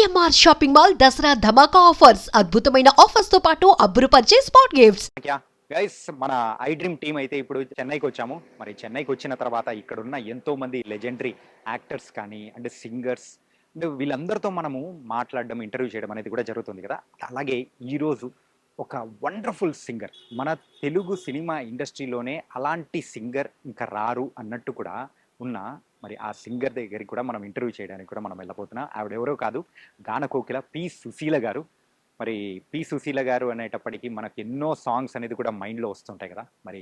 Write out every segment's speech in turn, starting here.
CMR shopping mall Dasara ధమాకా offers అద్భుతమైన offers తో పాటు అబ్బురుపరిచే స్పాట్ గిఫ్ట్స్. గైస్, మన ఐ డ్రీమ్ టీం అయితే ఇప్పుడు చెన్నైకి వచ్చాము. మరి చెన్నైకి వచ్చిన తర్వాత ఇక్కడ ఉన్న ఎంతో మంది లెజెండరీ యాక్టర్స్ కానీ అండ్ సింగర్స్ అండ్ వీళ్ళందరితో మనము మాట్లాడడం, ఇంటర్వ్యూ చేయడం అనేది కూడా జరుగుతుంది కదా. అలాగే ఈరోజు ఒక వండర్ఫుల్ సింగర్, మన తెలుగు సినిమా ఇండస్ట్రీలోనే అలాంటి సింగర్ ఇంకా రారు అన్నట్టు కూడా ఉన్న మరి ఆ సింగర్ దగ్గరికి కూడా మనం ఇంటర్వ్యూ చేయడానికి కూడా మనం వెళ్ళబోతున్నాం. ఆవిడెవరో కాదు, గాన కోకిల పి సుశీల గారు. మరి పి సుశీల గారు అనేటప్పటికీ మనకు ఎన్నో సాంగ్స్ అనేది కూడా మైండ్లో వస్తుంటాయి కదా. మరి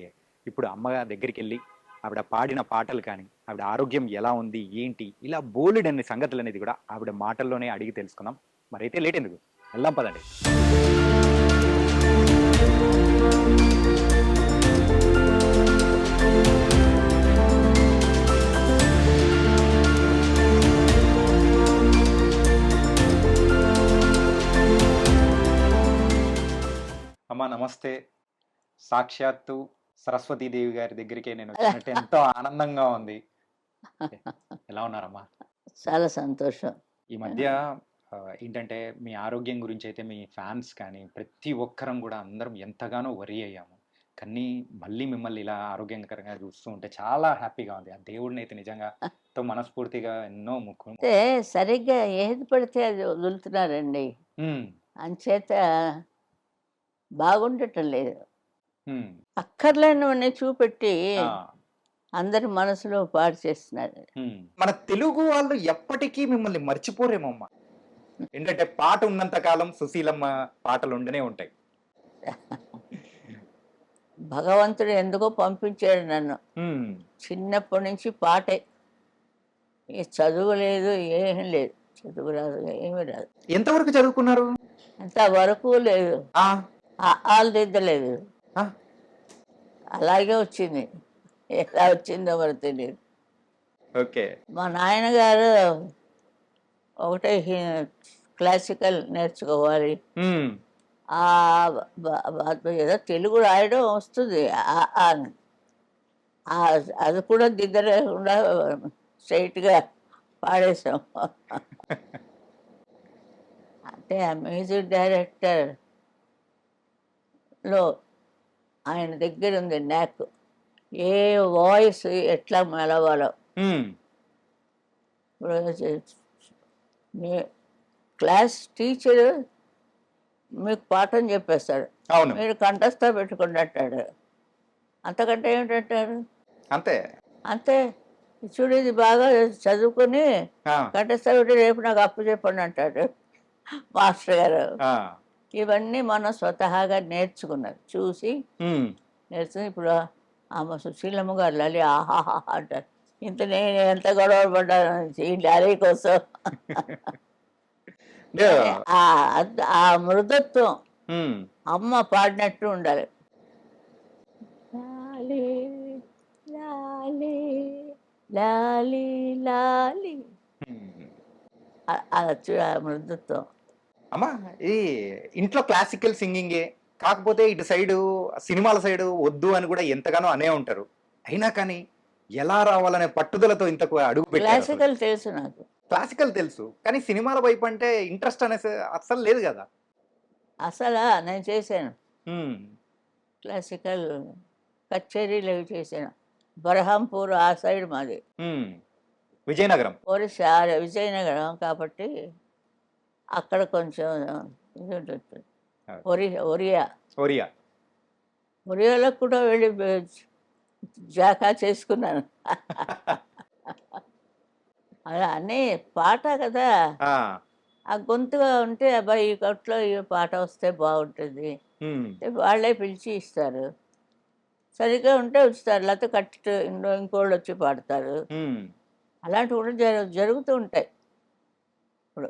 ఇప్పుడు అమ్మ దగ్గరికి వెళ్ళి ఆవిడ పాడిన పాటలు కానీ, ఆవిడ ఆరోగ్యం ఎలా ఉంది ఏంటి, ఇలా బోలెడ్ అనే సంగతులు అనేది కూడా ఆవిడ మాటల్లోనే అడిగి తెలుసుకుందాం. మరి అయితే లేట్ ఎందుకు, వెళ్దాం పదండి. అమ్మా నమస్తే. సాక్షాత్తు సరస్వతీదేవి గారి దగ్గరికి నేను వచ్చినట్టు ఎంతో ఆనందంగా ఉంది. ఎలా ఉన్నారమ్మా? చాలా సంతోషం. ఈ మధ్య ఏంటంటే మీ ఆరోగ్యం గురించి అయితే మీ ఫ్యాన్స్ కానీ ప్రతి ఒక్కరం కూడా అందరం ఎంతగానో వరి అయ్యాము. కానీ మళ్ళీ మిమ్మల్ని ఇలా ఆరోగ్యకరంగా చూస్తూ ఉంటే చాలా హ్యాపీగా ఉంది. ఆ దేవుడిని అయితే నిజంగా ఎంతో మనస్ఫూర్తిగా ఎన్నో ముక్కు అంటే సరిగ్గా ఏది పడితే అది వదులుతున్నారండి, అంచేత బాగుండటం లేదు. అక్కర్లేనివన్నీ చూపెట్టి అందరి మనసులో పాడు చేస్తున్నారు. మన తెలుగు వాళ్ళు ఎప్పటికీ మిమ్మల్ని మర్చిపోరేమమ్మా. ఏంటంటే పాట ఉన్నంత కాలం సుశీలమ్మ పాటలు ఉండనే ఉంటాయి. భగవంతుడు ఎందుకో పంపించాడు నన్ను. చిన్నప్పటి నుంచి పాటే, చదువు లేదు, ఏమీ లేదు. చదువు రాదు, ఏమీ రాదు. ఎంతవరకు చదువుకున్నారు? అంతవరకు లేదు, ఆలు దిద్దలేదు, అలాగే వచ్చింది. ఎలా వచ్చిందో మరి తెలియదు. ఓకే. మా నాయనగారు ఒకటే క్లాసికల్ నేర్చుకోవాలి, ఏదో తెలుగు రాయడం వస్తుంది, అది కూడా దిద్దలేకుండా స్ట్రైట్గా పాడేసాం. అంటే ఆ మ్యూజిక్ డైరెక్టర్లో ఆయన దగ్గర ఉంది నాక్, ఏ వాయిస్ ఎట్లా మెలవాలో. మీ క్లాస్ టీచరు మీకు పాఠం చెప్పేస్తాడు, మీరు కంఠస్థ పెట్టుకోండి అంటాడు. అంతకంటే ఏమిటంటారు? అంతే అంతే. చూడు, ఇది బాగా చదువుకొని కంఠస్థ పెట్టి రేపు నాకు అప్పు చెప్పండి అంటాడు మాస్టర్ గారు. ఇవన్నీ మనం స్వతహాగా నేర్చుకున్నది, చూసి నేర్చుకుని. ఇప్పుడు ఆమె సుశీలమ్మ గారు లలి ఆహాహా అంటారు. ఇంత నేను ఎంత గొడవ పడ్డాను ఈ లారీ కోసం. ఆ మృదత్వం అమ్మ పాడినట్టు ఉండాలి. లాలి లాలి లాలి లాలి, ఆ మృదత్వం. అమ్మా, ఈ ఇంట్లో క్లాసికల్ సింగింగే కాకపోతే ఇటు సైడు సినిమాల సైడు వద్దు అని కూడా ఎంతగానో అనే ఉంటారు. అయినా కానీ ఎలా రావాలనే పట్టుదలతో ఇంతకు అడుగు పెట్టారు. క్లాసికల్ తెలుసు నాకు, క్లాసికల్ తెలుసు, కానీ సినిమాల వైపు అంటే ఇంట్రెస్ట్ అనేసి అస్సలు లేదు కదా. అసలు నేను చేశాను క్లాసికల్ కచేరీలు అవి చేశాను. బరహంపూర్ ఆ సైడ్ మాది, విజయనగరం, ఒరిస్సా విజయనగరం కాబట్టి అక్కడ కొంచెం ఇది ఉంటుంది. ఒరియాలో కూడా వెళ్ళి జాకా చేసుకున్నాను. అలా అన్నీ పాట కదా, ఆ గొంతుగా ఉంటే అబ్బాయి ఈ కొట్లో ఈ పాట వస్తే బాగుంటుంది, వాళ్ళే పిలిచి ఇస్తారు. సరిగ్గా ఉంటే ఉంచుతారు, లేకపోతే కట్టి ఇంకోళ్ళు వచ్చి పాడతారు. అలాంటివి కూడా జరుగుతూ ఉంటాయి. ఇప్పుడు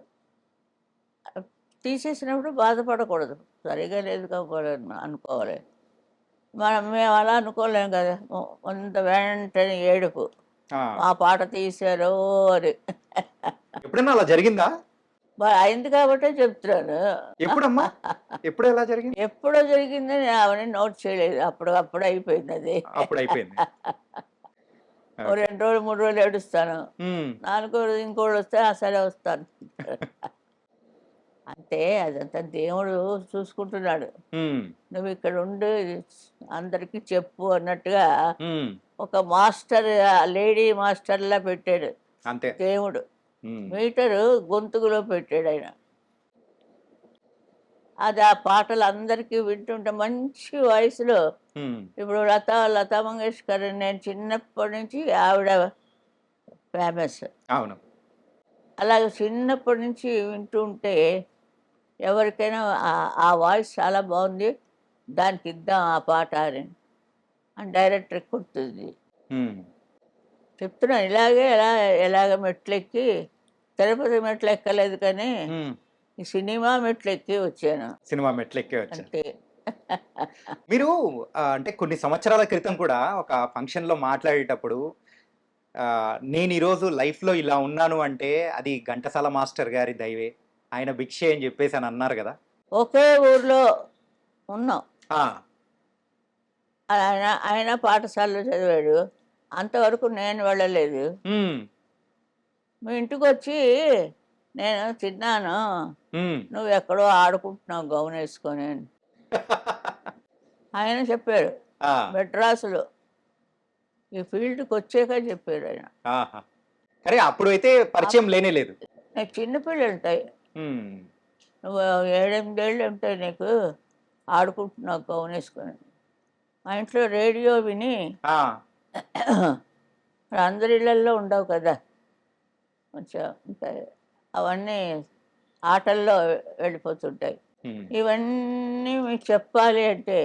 తీసేసినప్పుడు బాధపడకూడదు, సరిగా లేదు కాకపోవడం అనుకోవాలి. మేము అలా అనుకోలేం కదా. కొంత వెంటనే ఏడుపు, ఆ పాట తీశారు అని. ఎప్పుడైనా అలా జరిగిందా? అయింది కాబట్టే చెప్తున్నాను. ఎప్పుడమ్మా, ఎప్పుడు ఎలా జరిగింది? ఎప్పుడో జరిగిందని అవన్నీ నోట్ చేయలేదు, అప్పుడు అయిపోయింది అది. అప్పుడు అయిపోయింది. 2 రోజులు 3 రోజులు ఏడుస్తాను, 4 రోజులు ఇంకోళ్ళు వస్తే సరే వస్తాను. అంటే అదంతా దేవుడు చూసుకుంటున్నాడు. ఉమ్, నువ్వు ఇక్కడ ఉండి అందరికీ చెప్పు అన్నట్టుగా ఉమ్, ఒక మాస్టర్, లేడీ మాస్టర్లా పెట్టాడు అంతే. దేవుడు. ఉమ్, మీటరు గొంతుకులో పెట్టాడు ఆయన. అది ఆ పాటలు అందరికీ వింటుంటే మంచి వాయిస్లో. ఉమ్, ఇప్పుడు లతా మంగేష్కర్ నేను చిన్నప్పటి నుంచి ఆవిడ ఫేమస్. అవును. అలాగే చిన్నప్పటి నుంచి వింటూ ఉంటే ఎవరికైనా ఆ వాయిస్ చాలా బాగుంది, దానికి ఇద్దాం ఆ పాట అని డైరెక్టర్ కుడుతుంది. ఉమ్, చెప్తున్నాను ఎలాగ మెట్లెక్కి, తిరుపతి మెట్లు ఎక్కలేదు కానీ ఉమ్, ఈ సినిమా మెట్లు ఎక్కి వచ్చాను సినిమా మెట్లు ఎక్కే వచ్చారు అంతే. మీరు. అంటే కొన్ని సంవత్సరాల క్రితం కూడా ఒక ఫంక్షన్లో మాట్లాడేటప్పుడు నేను ఈరోజు లైఫ్లో ఇలా ఉన్నాను అంటే అది ఘంటసాల మాస్టర్ గారి దైవే, ఆయన భిక్షే అని చెప్పేసి అని అన్నారు కదా. ఒకే ఊర్లో ఉన్నాం. ఆ, ఆయన పాఠశాలలో చదివాడు, అంతవరకు నేను వెళ్ళలేదు. ఉమ్, మీ ఇంటికి వచ్చి నేను తిన్నాను, ఉమ్. నువ్వు ఎక్కడో ఆడుకుంటున్నావు గౌన్ వేసుకొని అని ఆయన చెప్పాడు. ఆ, మెడ్రాసులో ఈ ఫీల్డ్కి వచ్చాక చెప్పాడు ఆయన. ఆహా. కానీ అప్పుడు అయితే పరిచయం లేనే లేదు. నాకు చిన్నపిల్లలు ఉంటాయి, ఉమ్, నువ్వు 7-8 ఏళ్ళు ఉంటాయి నీకు, ఆడుకుంటున్నావు గౌన్ వేసుకొని. మా ఇంట్లో రేడియో విని ఆ, మరి అందరి ఇళ్ళల్లో ఉండవు కదా, కొంచెం ఉంటాయి, అవన్నీ ఆటల్లో వెళ్ళిపోతుంటాయి. ఉమ్, ఇవన్నీ మీకు చెప్పాలి అంటే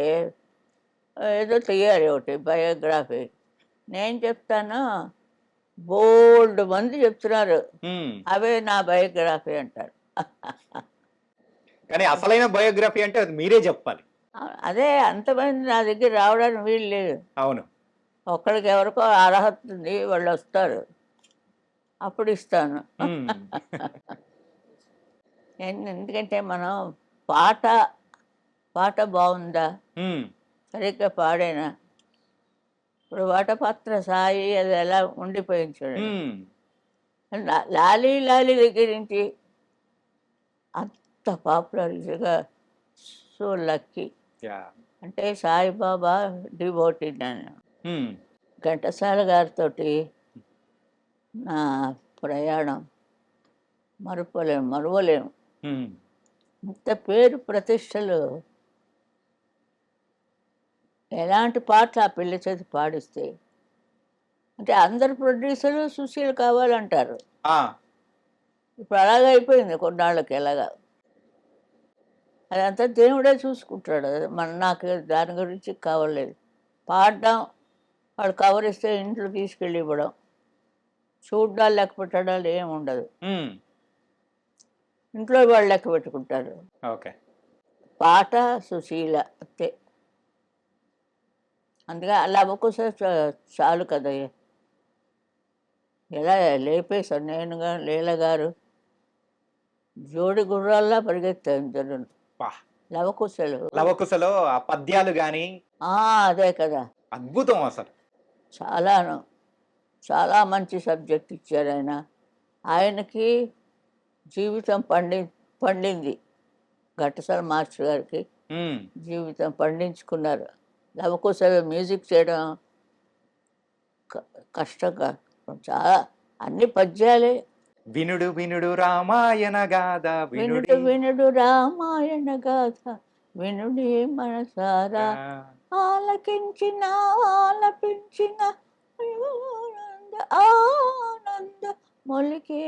ఏదో తీయాలి ఒకటి బయోగ్రఫీ. నేను చెప్తాను, బోల్డ్ మంది చెప్తున్నారు, ఉమ్. అవే నా బయోగ్రఫీ అంటారు. కానీ అసలైన బయోగ్రఫీ అంటే అది మీరే చెప్పాలి. అదే అంతమంది నా దగ్గర రావడానికి వీలు లేదు. అవును. ఒక్కడికి ఎవరికో అర్హత ఉంది, వాళ్ళు వస్తారు, అప్పుడు ఇస్తాను. ఉమ్, ఎందుకంటే మనం పాట పాట బాగుందా, ఉమ్, సరిగ్గా పాడేనా. ఇప్పుడు వటపత్ర సాయి అది ఎలా ఉండిపోయింది చూడండి. ఉమ్. లాలీ లాలీ దగ్గర నుంచి అంత పాపులర్గా. So lucky. యా. అంటే సాయిబాబా డివోటీ నేను. ఉమ్, ఘంటసాల గారితో నా ప్రయాణం మరువలేము. ఉమ్. ఇంత పేరు ప్రతిష్టలు, ఎలాంటి పాటలు ఆ పిల్ల చేతి పాడిస్తే. అంటే అందరు ప్రొడ్యూసర్లు సుశీల్ కావాలంటారు. ఆ, ఇప్పుడు అలాగే అయిపోయింది కొన్నాళ్ళకి. ఎలాగా అదంతా దేవుడే చూసుకుంటాడు. నాకు దాని గురించి కావలేదు. పాడడం, వాడు కవర్ ఇస్తే ఇంట్లో తీసుకెళ్ళి ఇవ్వడం, చూడ్డాలు లెక్క పెట్టడాలు ఏమి ఉండదు. ఉమ్. ఇంట్లో వాళ్ళు లెక్క పెట్టుకుంటారు. ఓకే. పాట సుశీల అంతే. అందుకే అలా అవ్వకోసే చాలు కదా. ఎలా లేపేశాను నేనుగా, లీల గారు జోడి గుర్రాల్లా పరిగెత్తాను ఇద్దరు వా. లవకుశలు. లవకుశలో ఆ పద్యాలు గాని అదే కదా, అద్భుతం అసలు. చాలా మంచి సబ్జెక్ట్ ఇచ్చారు ఆయన. ఆయనకి జీవితం పండింది. ఘంటసాల మాస్టర్ గారికి ఉమ్, జీవితం పండించుకున్నారు. లవకుశలు మ్యూజిక్ చేయడం కష్టంగా, చాలా అన్ని పద్యాలే. వినుడు వినుడు రామాయణ గాథ వినుడు వినుడు రామాయణ గాథ, వినుడే మనసారా, ఆలకించిన ఆలపించిన ఆనంద మొలికే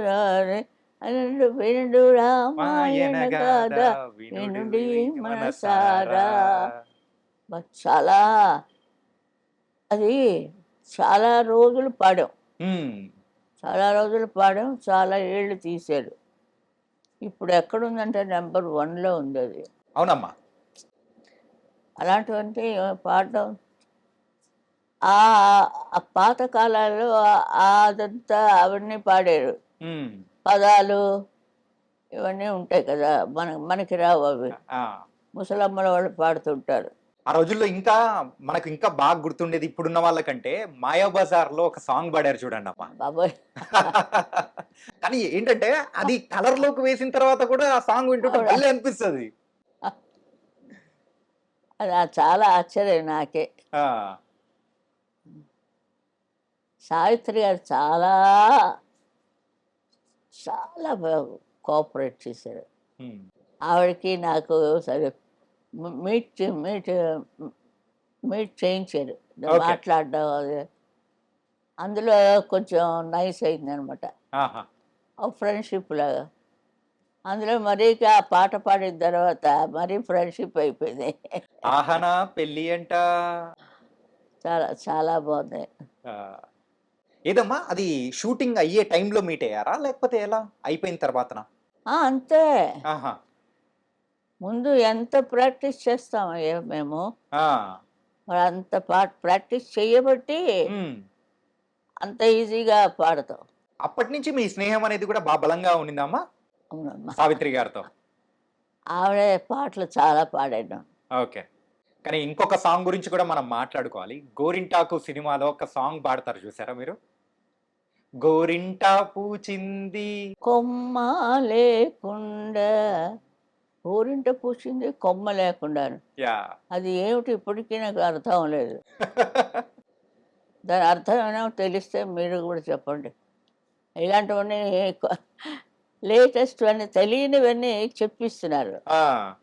గారే. వినుడు వినుడు రామాయణ గాథ, వినుడే మనసారా. చాలా అది చాలా రోజులు పాడాం. ఉమ్, చాలా ఏళ్ళు తీశారు. ఇప్పుడు ఎక్కడుందంటే నెంబర్ 1లో ఉంది అది. అవునమ్మా. అలాంటివంటే పాడడం ఆ పాత కాలాల్లో అదంతా అవన్నీ పాడారు. ఉమ్, పదాలు ఇవన్నీ ఉంటాయి కదా, మనకి రావు అవి. ఆ, ముసలమ్మల వాళ్ళు పాడుతుంటారు. ఆ రోజుల్లో ఇంకా మనకు ఇంకా బాగా గుర్తుండేది ఇప్పుడున్న వాళ్ళకంటే 'మాయాబజార్‌లో' ఒక సాంగ్ పాడారు చూడండి అమ్మ. బాబోయ్! కానీ ఏంటంటే అది కలర్‌లోకి వేసిన తర్వాత కూడా ఆ సాంగ్ వింటుంటే అవునా? భలే అనిపిస్తది. అది చాలా ఆశ్చర్యం నాకే. ఆ! సావిత్రి గారు చాలా, చాలా కోఆపరేట్ చేశారు. హ్మ్. ఆవిడకి నాకు సరే మీట్ మీట్ మీట్ చేయించారు. ఓకే. మాట్లాడడం అది. అందులో కొంచెం నైస్ అయిందనమాట. ఆహా! ఒక ఫ్రెండ్‌షిప్ లాగా. అందులో మరీ ఆ పాట పాడిన తర్వాత మరీ ఫ్రెండ్‌షిప్ అయిపోయింది. 'ఆహనా పెళ్లి అంట' చాలా చాలా బాగుంది. ఆ! ఏదమ్మా అది షూటింగ్ అయ్యే టైంలో మీట్ అయ్యారా? లేకపోతే ఎలా? అయిపోయిన తర్వాతనా? అంతే. ఆహా! ముందు ఎంత ప్రాక్టీస్ చేస్తామో మేము. ఆ! మరి అంత ప్రాక్టీస్ చేయబట్టి హ్మ్. అంత ఈజీగా పాడతాం. అప్పటినుంచి మీ స్నేహం అనేది కూడా బలంగా ఉండిందమ్మా? అవునమ్మా. సావిత్రి గారితో. ఆవిడే పాటలు చాలా పాడాను. ఓకే. కానీ ఇంకొక సాంగ్ గురించి కూడా మనం మాట్లాడుకోవాలి. 'గోరింటాకు' సినిమాలో ఒక సాంగ్ పాడతారు చూసారా మీరు? గోరింటా పూచింది కొమ్మ లేకుండా ఊరింట పూసింది కొమ్మ లేకుండాను. యాహ్! అది ఏమిటి ఇప్పటికీ నాకు అర్థం లేదు. దాని అర్థం ఏమైనా తెలిస్తే మీరు కూడా చెప్పండి. ఇలాంటివన్నీ లేటెస్ట్‌వన్నీ తెలియనివన్నీ చెప్పిస్తున్నారు. ఆ!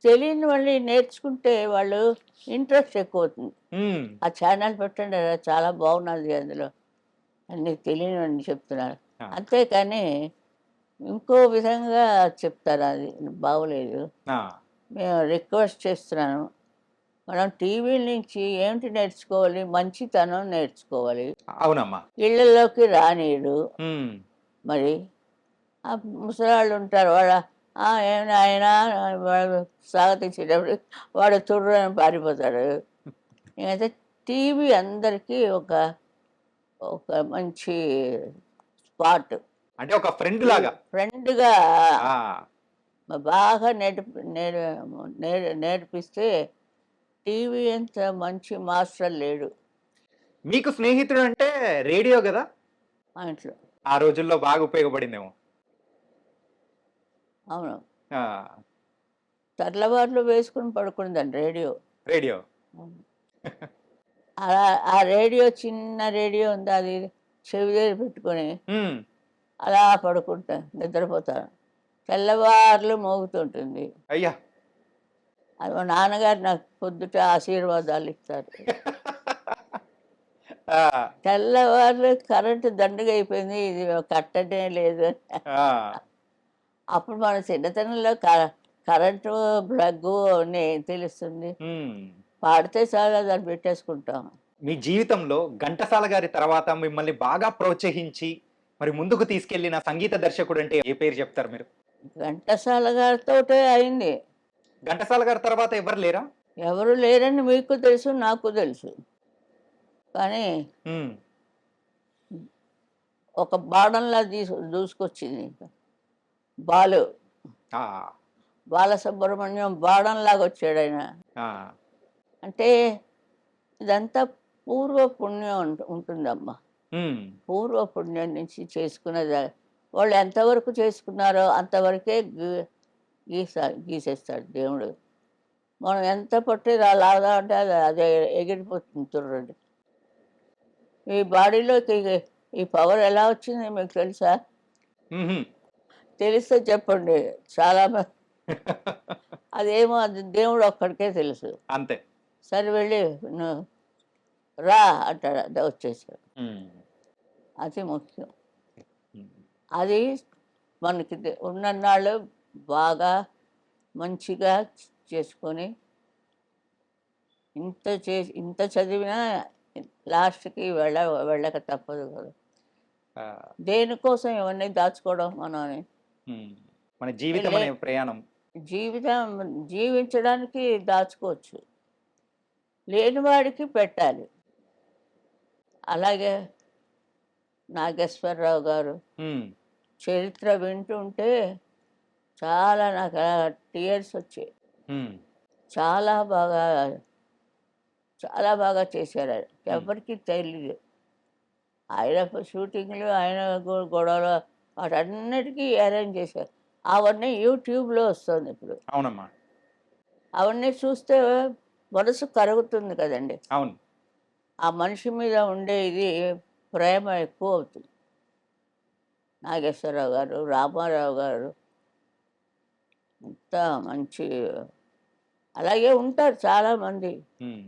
తెలియనివన్నీ నేర్చుకుంటే వాళ్ళు ఇంట్రెస్ట్ ఎక్కువవుతుంది. హ్మ్. ఆ ఛానల్ పెట్టండి చాలా బాగున్నది అందులో. అన్నీ తెలియనివన్నీ చెప్తున్నారు. ఆ! అంతేకాని ఇంకో విధంగా చెప్తారు అది బాగోలేదు. ఆ! మేము రిక్వెస్ట్ చేస్తున్నాను. మనం టీవీల నుంచి ఏమిటి నేర్చుకోవాలి? మంచితనం నేర్చుకోవాలి. అవునమ్మా. ఇళ్ళలోకి రానీయడు. హ్మ్. మరి ఆ ముసలాళ్ళు ఉంటారు. "ఏం నాయనా" వాడు స్వాగతించేటప్పుడు వాడు తుర్రున పారిపోతాడు. అయితే టీవీ అందరికీ ఒక ఒక మంచి స్పాట్. అంటే ఒక ఫ్రెండ్ లాగా. ఫ్రెండ్‌గా ఆ! బాగా నేర్పిస్తే టీవీ అంత మంచి మాస్టర్ లేడు మీకు స్నేహితుడంటే రేడియో గదా! మా ఇంట్లో. ఆ రోజుల్లో బాగా ఉపయోగపడిందేమో. అవును. ఆ! తెల్లవార్లు వేసుకొని పడుకునేదాన్ని రేడియో. రేడియో. అవును. అలా ఆ రేడియో చిన్న రేడియో ఉంది. అది చెవి దగ్గర పెట్టుకొని హ్మ్. అలా పడుకుంటా నిద్రపోతాను. తెల్లవార్లు మోగుతుంటుంది. అయ్యా! అది మా నాన్నగారు నాకు పొద్దుట ఆశీర్వాదాలు ఇస్తారు. ఆ! తెల్లవార్లు కరెంటు దండుగ అయిపోయింది. ఇది కట్టనే లేదు. ఆ! అప్పుడు మన చిన్నతనంలో కరెంటు ప్లగ్గు అవన్నీ ఏం తెలుస్తుంది. హ్మ్. పాడితే చాలు దాన్ని పెట్టేసుకుంటాం. మీ జీవితంలో ఘంటసాల గారి తర్వాత మిమ్మల్ని బాగా ప్రోత్సహించి, మరి ముందుకు తీసుకెళ్ళిన సంగీత దర్శకుడంటే ఏ పేరు చెప్తారు మీరు? ఘంటసాల గారితోటే అయింది. ఘంటసాల గారి తర్వాత ఎవరు లేరా? ఎవరు లేరని మీకు తెలుసు, నాకు తెలుసు. కానీ హ్మ్. ఒక బాణంలా దూసుకొచ్చింది. బాలు. ఆ! బాలసుబ్రహ్మణ్యం బాణంలాగా వచ్చాడాయన. ఆ! అంటే ఇదంతా పూర్వ పుణ్యం ఉంటుందమ్మా. హ్మ్. పూర్వ పుణ్యం నుంచి చేసుకున్నది. వాళ్ళు ఎంతవరకు చేసుకున్నారో అంతవరకే గీసేస్తాడు దేవుడు. మనం ఎంత పట్టి లాగుదాం అంటే అది అదే ఎగిరిపోతుంది తుర్రుని. ఈ బాడీలోకి ఈ పవర్ ఎలా వచ్చింది మీకు తెలుసా? హుహు. తెలిస్తే చెప్పండి. చాలా అదేమో అది దేవుడు ఒక్కడికే తెలుసు. అంతే. సరే వెళ్ళి నువ్వు రా అంటాడు. అదే వచ్చేసాడు. హ్మ్. అది ముఖ్యం. హ్మ్. అది మనకి ఉన్నన్నాళ్ళు బాగా మంచిగా చేసుకొని ఇంత చదివినా లాస్ట్‌కి వెళ్ళక తప్పదు కదా! ఆ! దేనికోసం ఇవన్నీ దాచుకోవడం మనం అని. హ్మ్. మన జీవితం లే అనే ప్రయాణం. జీవితం జీవించడానికి దాచుకోవచ్చు. లేనివాడికి పెట్టాలి. అలాగే నాగేశ్వరరావు గారు హ్మ్. చరిత్ర వింటుంటే చాలా నాకు టీయర్స్ వచ్చాయి. హ్మ్. చాలా బాగా చాలా బాగా చేశారు ఆయన. ఎవరికీ తెలియదు. ఆయన షూటింగ్లు, ఆయన గొడవలు వాటన్నిటికీ అరేంజ్ చేశారు. అవన్నీ యూట్యూబ్‌లో వస్తుంది ఇప్పుడు. అవునమ్మా. అవన్నీ చూస్తే మనసు కరుగుతుంది కదండీ! అవును. ఆ మనిషి మీద ఉండే ఇది ప్రేమ ఎక్కువ అవుతుంది. నాగేశ్వరరావు గారు, రామారావు గారు అంత మంచి అలాగే ఉంటారు చాలామంది. హ్మ్.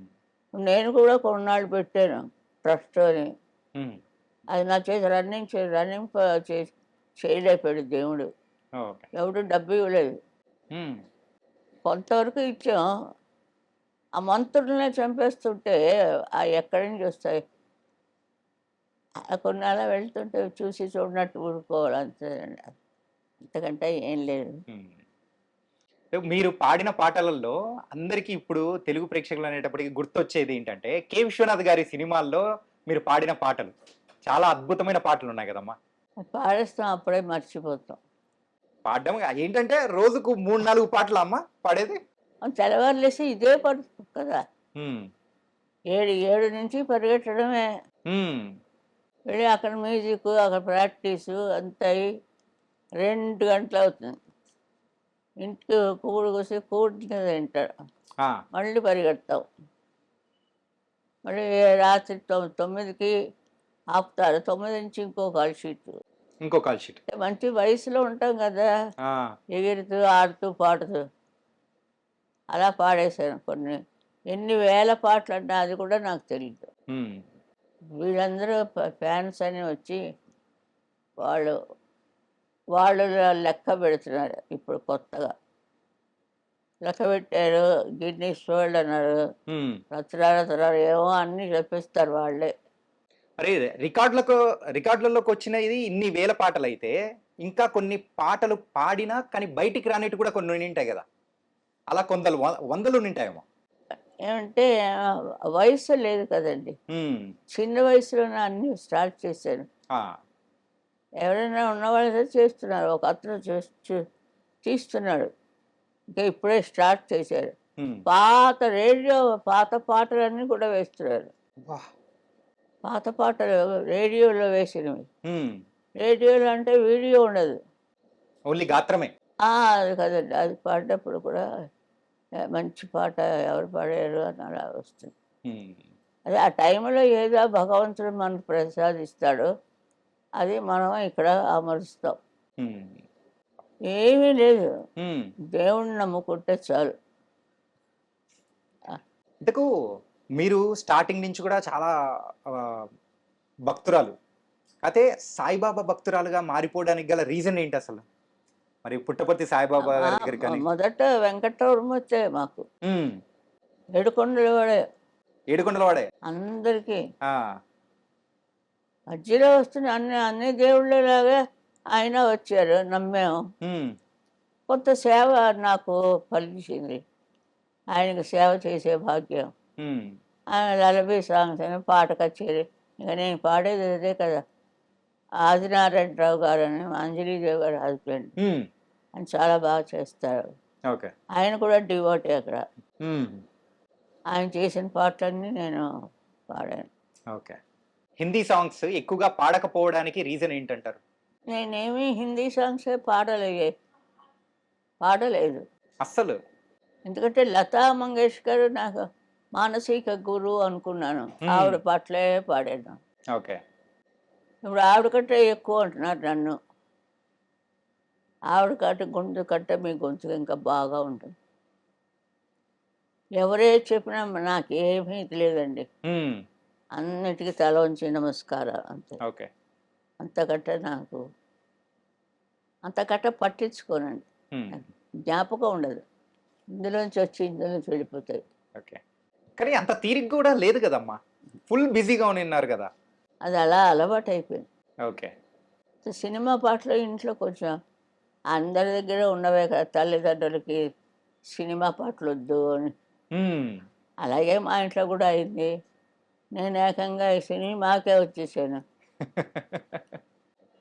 నేను కూడా కొన్నాళ్ళు పెట్టాను ట్రస్ట్ అని. హ్మ్. అది నా చేతి రన్నింగ్ చేయలేకపోయాడు దేవుడు. ఓకే. ఎవడు డబ్బు ఇవ్వలేదు. హ్మ్. కొంతవరకు ఇచ్చాం. ఆ మంత్రులనే చంపేస్తుంటే ఎక్కడి నుంచి వస్తాయి? కొన్ని అలా వెళ్తుంటే చూసి చూడనట్టు ఊరుకోవాలి అంతేనండి. అంతకంటే ఏం లేదు. హ్మ్. మీరు పాడిన పాటలలో అందరికీ ఇప్పుడు తెలుగు ప్రేక్షకులు అనేటప్పటికి గుర్తొచ్చేది ఏంటంటే, 'కె. విశ్వనాథ్' గారి సినిమాల్లో మీరు పాడిన పాటలు. చాలా అద్భుతమైన పాటలున్నాయి గదమ్మా! పాడేస్తాం అప్పుడే మర్చిపోతాం. పాడడం ఏంటంటే రోజుకు 3, 4 పాటలా అమ్మా పాడేది? తెల్లవారు లేసి ఇదే పని కదా! హ్మ్. 7 నుంచి పరిగెట్టడమే. హ్మ్. వెళ్ళి అక్కడ మ్యూజిక్, అక్కడ ప్రాక్టీసు అంతా అయ్యి 2 గంటలవుతుంది. ఇంటికి కూడుకొస్తే కూడిన తింటాడు. ఆ! మళ్ళీ పరిగెడతాం. మళ్ళీ రాత్రి 9కి ఆపుతారు. 9 నుంచి ఇంకో కాల్ షీటు. ఇంకో కాల్ షీట్. మంచి వయసులో ఉంటాం కదా! ఆ! ఎగురుతూ, ఆడుతూ, పాడుతూ అలా పాడేశాను కొన్ని. ఎన్ని వేల పాటలన్నా అది కూడా నాకు తెలీదు. హ్మ్. వీళ్ళందరూ ఫ్యాన్స్ అని వచ్చి వాళ్ళు వాళ్ళు లెక్క పెడుతున్నారు ఇప్పుడు కొత్తగా. లెక్క పెట్టారు, గిన్నీస్ వరల్డ్ అన్నారు, హ్మ్. రచనారచనాలు ఏమో అన్నీ చెప్పిస్తారు వాళ్ళే. అరే! రికార్డులలోకొచ్చిన ఇది ఇన్ని వేల పాటలైతే, ఇంకా కొన్ని పాటలు పాడినా కానీ బయటికి రానిటివి కూడా కొన్ని ఉండింటాయి గదా! అలా వందలు ఉండింటాయేమో. ఏమంటే వయసు లేదు కదండి. హ్మ్. చిన్న వయసులోనే అన్నీ స్టార్ట్ చేశాను. ఆ! ఎవరైనా ఉన్నవాళ్ళైతే చేస్తున్నారు. ఒక అతను తీస్తున్నాడు. ఇంకా ఇప్పుడే స్టార్ట్ చేశారు. హ్మ్. పాత పాటలన్నీ కూడా వేస్తున్నారు. వాహ్! పాత పాటలు రేడియోలో వేసినవి. హ్మ్. రేడియోలో అంటే వీడియో ఉండదు. ఓన్లీ గాత్రమే. అది కదండి. అది పాడినప్పుడు కూడా మంచి పాట ఎవరు పాడారు అని అలా వస్తుంది. హ్మ్. అదే ఆ టైంలో ఏదో భగవంతుడు మనకు ప్రసాదిస్తాడో అది మనం ఇక్కడ అమరుస్తాం. హ్మ్. ఏమీ లేదు. హ్మ్. దేవుడిని నమ్ముకుంటే చాలు. ఇంతకు మీరు స్టార్టింగ్ నుంచి కూడా చాలా ఆహ్, భక్తురాలు. అయితే సాయిబాబా భక్తురాలుగా మారిపోవడానికి గల రీజన్ ఏంటసలు? మరి పుట్టపర్తి సాయిబాబా గారి దగ్గరికి గాని మొదట వెంకటరమణమూర్తే మాకు. హ్మ్. ఏడుకొండల వాడే ఏడుకొండలవాడే. అందరికీ. ఆ! మధ్యలో వస్తున్న అన్ని దేవుళ్ళలాగా ఆయన వచ్చారు, నమ్మాము. హ్మ్. కొంత సేవ నాకు ఫలించింది. ఆయనకు సేవ చేసే భాగ్యం. హ్మ్. ఆయన లలబీ సాంగ్స్ అని పాట కచేరీ. ఇక నేను పాడేది అదే కదా! ఆదినారాయణరావు గారని అంజలీదేవి గారి హస్బెండ్. హ్మ్. ఆయన చాలా బాగా చేస్తారు. ఓకే. ఆయన కూడా డివోటీ అక్కడ. హ్మ్. ఆయన చేసిన పాటలన్నీ నేను పాడాను. ఓకే. హిందీ సాంగ్స్ ఎక్కువగా పాడకపోవడానికి రీజన్ ఏంటంటారు? నేనేమి హిందీ సాంగ్సే పాడలేదు. అస్సలు. ఎందుకంటే లతా మంగేష్కర్ నాకు మానసిక గురువు అనుకున్నాను. హ్మ్. ఆవిడ పాటలే పాడాను. ఓకే. ఇప్పుడు ఆవిడ కంటే ఎక్కువ అంటున్నారు నన్ను. ఆవిడ కంటే గొంతు కంటే మీ గొంతు ఇంకా బాగా ఉంటుంది. ఎవరే చెప్పినా నాకేమీ లేదండి. హ్మ్. అన్నిటికీ తల వంచి నమస్కారాలు అంతే. ఓకే. అంతకంటే అంతకంటే పట్టించుకోనండి. హ్మ్. నాకు జ్ఞాపకం ఉండదు. ఇందులోంచి వచ్చి ఇందులోంచి వెళ్ళిపోతాయి. ఓకే. కానీ అంత తీరిక గూడా లేదు గదమ్మా! ఫుల్ బిజీగా ఉన్నిన్నారు గదా! అది అలా అలవాటైపోయింది. ఓకే. సినిమా పాటలు ఇంట్లో కొంచెం అందరి దగ్గర ఉన్నవే కదా! తల్లిదండ్రులకి సినిమా పాటలొద్దు అని. హ్మ్. అలాగే మా ఇంట్లో కూడా అయింది. నేను ఏకంగా ఈ సినిమాకే వచ్చేసాను.